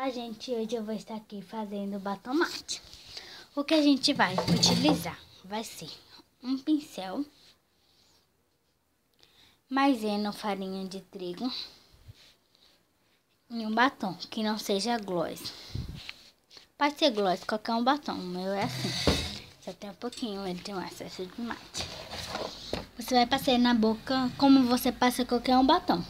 Gente, hoje eu vou estar aqui fazendo batom mate. O que a gente vai utilizar vai ser um pincel, maisena, farinha de trigo e um batom que não seja gloss. Pode ser gloss, qualquer um batom, o meu é assim. Só tem um pouquinho, ele tem um excesso de mate. Você vai passar na boca como você passa qualquer um batom.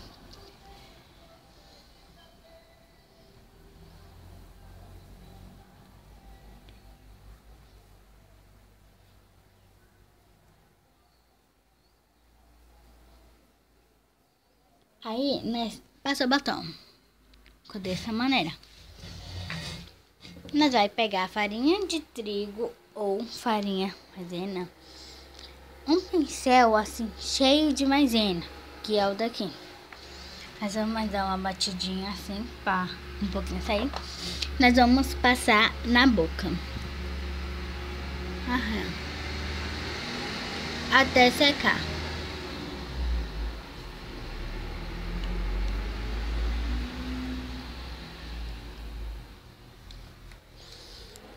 Aí, nós passa o batom dessa maneira. Nós vai pegar farinha de trigo ou farinha maisena. Um pincel assim, cheio de maisena, que é o daqui. Nós vamos dar uma batidinha assim, para um pouquinho sair. Nós vamos passar na boca. Até secar.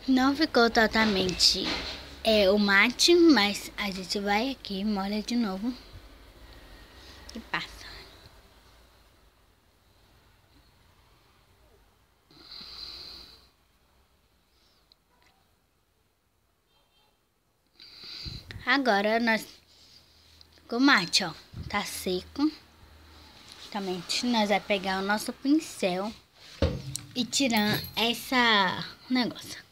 Não ficou totalmente o mate, mas a gente vai aqui, molha de novo e passa. Agora nós ficou mate, ó, tá seco. Também nós vai pegar o nosso pincel e tirar essa negócio.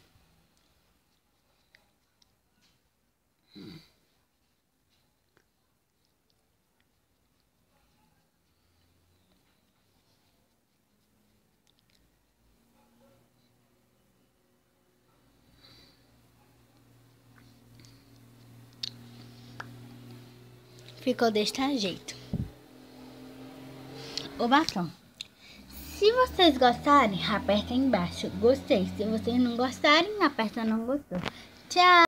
Ficou deste jeito o batom. Se vocês gostarem, aperta aí embaixo gostei. Se vocês não gostarem, aperta não gostou. Tchau!